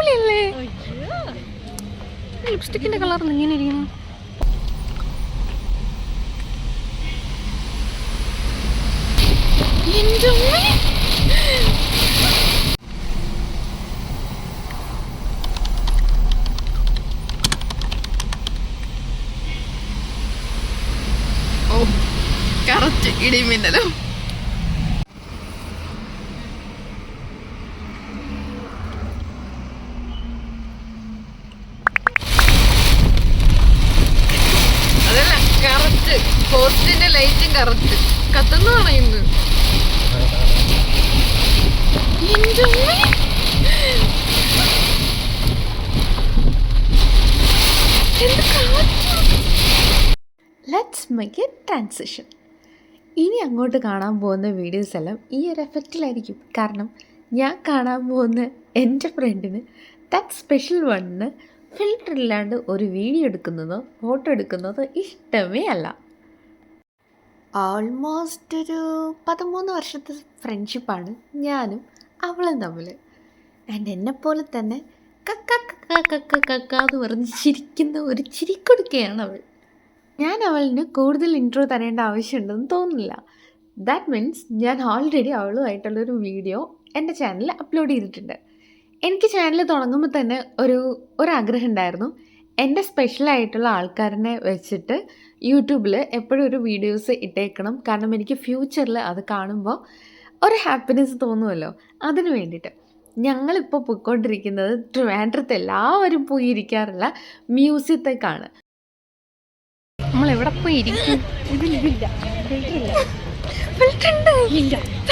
തട്ടുപൊളിയല്ലേ? ലിപ്സ്റ്റിക്കിന്റെ colour ഇങ്ങനെ ഇരിക്കുന്നു. Correct ഇടിമിന്നലോ. അതല്ല, കറക്റ്റ് പോസ്റ്റിന്റെ ലൈറ്റും കറക്റ്റ് കത്തുന്നതാണ് ഇന്ന്. Let's make A transition. ഇനി അങ്ങോട്ട് കാണാൻ പോകുന്ന വീഡിയോസ് എല്ലാം ഈ ഒരു എഫക്റ്റിലായിരിക്കും. കാരണം ഞാൻ കാണാൻ പോകുന്ന എൻ്റെ ഫ്രണ്ടിന് ദാറ്റ് സ്പെഷ്യൽ വണ്ണിന് ഫിൽറ്റർ ഇല്ലാണ്ട് ഒരു വീഡിയോ എടുക്കുന്നതോ ഫോട്ടോ എടുക്കുന്നതോ ഇഷ്ടമേ അല്ല. ഓൾമോസ്റ്റ് ഒരു 13 വർഷത്തെ ഫ്രണ്ട്ഷിപ്പാണ് ഞാനും അവളും തമ്മിൽ. ആൻഡ് എന്നെപ്പോലെ തന്നെ കക്ക എന്ന് പറഞ്ഞ് ചിരിക്കുന്ന ഒരു ചിരിക്കൊടുക്കുകയാണ് അവൾ. ഞാൻ അവളിന് കൂടുതൽ ഇൻട്രോ തരേണ്ട ആവശ്യമുണ്ടെന്ന് തോന്നുന്നില്ല. ദാറ്റ് മീൻസ് ഞാൻ ഓൾറെഡി അവളുമായിട്ടുള്ളൊരു വീഡിയോ എൻ്റെ ചാനലിൽ അപ്ലോഡ് ചെയ്തിട്ടുണ്ട്. എനിക്ക് ചാനൽ തുടങ്ങുമ്പോൾ തന്നെ ഒരാഗ്രഹം ഉണ്ടായിരുന്നു, എൻ്റെ സ്പെഷ്യലായിട്ടുള്ള ആൾക്കാരനെ വെച്ചിട്ട് യൂട്യൂബിൽ എപ്പോഴും ഒരു വീഡിയോസ് ഇട്ടേക്കണം. കാരണം എനിക്ക് ഫ്യൂച്ചറിൽ അത് കാണുമ്പോൾ ഒരു ഹാപ്പിനെസ് തോന്നുമല്ലോ, അതിന് വേണ്ടിയിട്ട്. ഞങ്ങളിപ്പോൾ പോയിക്കൊണ്ടിരിക്കുന്നത് ട്രിവാൻഡ്രത്ത് എല്ലാവരും പോയി ഇരിക്കാറുള്ള മ്യൂസിയത്തേക്കാണ്. നമ്മളെവിടെ പോയി ഇരിക്കും?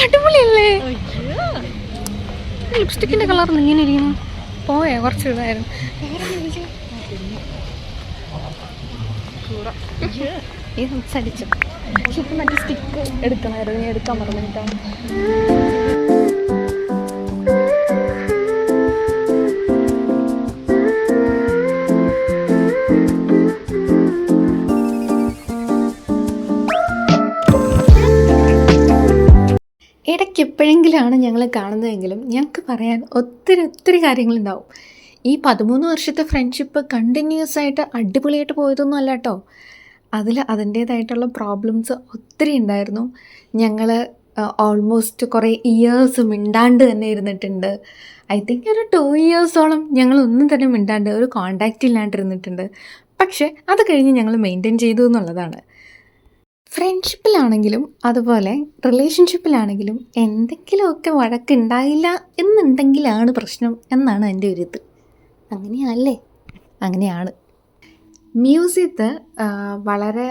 അടിപൊളിയല്ലേ? ലിപ്സ്റ്റിക്കിന്റെ കളർ ഇങ്ങനെ ഇരിക്കുന്നു. പോയാ കുറച്ച് ഇതായിരുന്നു. ഈ സംസാരിച്ചു മറ്റേ സ്റ്റിക്ക് എടുക്കണമായിരുന്നു, ഞാൻ എടുക്കാൻ പറഞ്ഞിട്ടാണ്. ഇടയ്ക്ക് എപ്പോഴെങ്കിലാണ് ഞങ്ങൾ കാണുന്നതെങ്കിലും ഞങ്ങൾക്ക് പറയാൻ ഒത്തിരി കാര്യങ്ങളുണ്ടാവും. ഈ 13 വർഷത്തെ ഫ്രണ്ട്ഷിപ്പ് കണ്ടിന്യൂസ് ആയിട്ട് അടിപൊളിയായിട്ട് പോയതൊന്നും അല്ല കേട്ടോ. അതിൻ്റേതായിട്ടുള്ള പ്രോബ്ലംസ് ഒത്തിരി ഉണ്ടായിരുന്നു. ഞങ്ങൾ ഓൾമോസ്റ്റ് കുറേ ഇയേഴ്സ് മിണ്ടാണ്ട് തന്നെ ഇരുന്നിട്ടുണ്ട്. ഐ തിങ്ക് ഒരു 2 ഇയേഴ്സോളം ഞങ്ങളൊന്നും തന്നെ മിണ്ടാണ്ട് ഒരു കോണ്ടാക്റ്റ് ഇല്ലാണ്ടിരുന്നിട്ടുണ്ട്. പക്ഷേ അത് കഴിഞ്ഞ് ഞങ്ങൾ മെയിൻറ്റെയിൻ ചെയ്തു എന്നുള്ളതാണ്. ഫ്രണ്ട്ഷിപ്പിലാണെങ്കിലും അതുപോലെ റിലേഷൻഷിപ്പിലാണെങ്കിലും എന്തെങ്കിലുമൊക്കെ വഴക്കുണ്ടായില്ല എന്നുണ്ടെങ്കിലാണ് പ്രശ്നം എന്നാണ് എൻ്റെ ഒരു ഇത്. അങ്ങനെയല്ലേ? അങ്ങനെയാണ്. മ്യൂസിയത്ത് വളരെ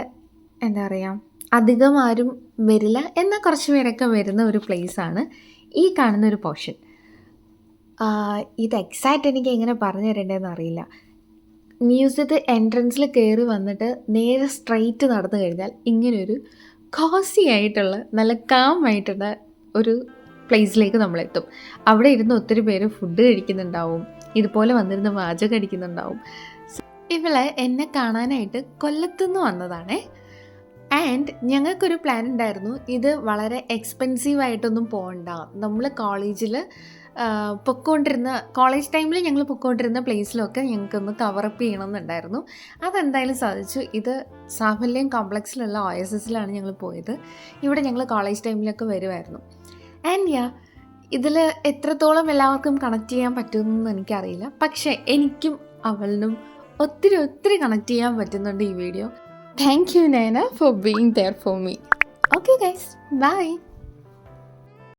എന്താ പറയുക, അധികം ആരും വരില്ല എന്നാൽ കുറച്ച് പേരൊക്കെ വരുന്ന ഒരു പ്ലേസാണ് ഈ കാണുന്ന ഒരു പോർഷൻ. ഇത് എക്സാക്റ്റ് എനിക്ക് എങ്ങനെ പറഞ്ഞു തരേണ്ടതെന്ന് അറിയില്ല. മ്യൂസിയത്ത് എൻട്രൻസിൽ കയറി വന്നിട്ട് നേരെ സ്ട്രെയിറ്റ് നടന്നു കഴിഞ്ഞാൽ ഇങ്ങനെയൊരു കോസി ആയിട്ടുള്ള നല്ല കാമായിട്ടുള്ള ഒരു പ്ലേസിലേക്ക് നമ്മളെത്തും. അവിടെ ഇരുന്ന് ഒത്തിരി പേര് ഫുഡ് കഴിക്കുന്നുണ്ടാവും, ഇതുപോലെ വന്നിരുന്ന് വാചകം അടിക്കുന്നുണ്ടാവും. ഇവളെ എന്നെ കാണാനായിട്ട് കൊല്ലത്തുനിന്ന് വന്നതാണേ. ആൻഡ് ഞങ്ങൾക്കൊരു പ്ലാൻ ഉണ്ടായിരുന്നു, ഇത് വളരെ എക്സ്പെൻസീവായിട്ടൊന്നും പോകണ്ട, നമ്മൾ കോളേജിൽ കോളേജ് ടൈമിൽ ഞങ്ങൾ പൊയ്ക്കൊണ്ടിരുന്ന പ്ലേസിലൊക്കെ ഞങ്ങൾക്കൊന്ന് കവറപ്പ് ചെയ്യണമെന്നുണ്ടായിരുന്നു. അതെന്തായാലും സാധിച്ചു. ഇത് സാഫല്യം കോംപ്ലക്സിലുള്ള OSSലാണ് ഞങ്ങൾ പോയത്. ഇവിടെ ഞങ്ങൾ കോളേജ് ടൈമിലൊക്കെ വരുമായിരുന്നു. ആൻഡ് ഇതിൽ എത്രത്തോളം എല്ലാവർക്കും കണക്ട് ചെയ്യാൻ പറ്റുമെന്ന് എനിക്കറിയില്ല, പക്ഷേ എനിക്കും അവളിനും ഒത്തിരി കണക്ട് ചെയ്യാൻ പറ്റുന്നുണ്ട് ഈ video. Thank you Nayana for being there for me. Okay guys, by.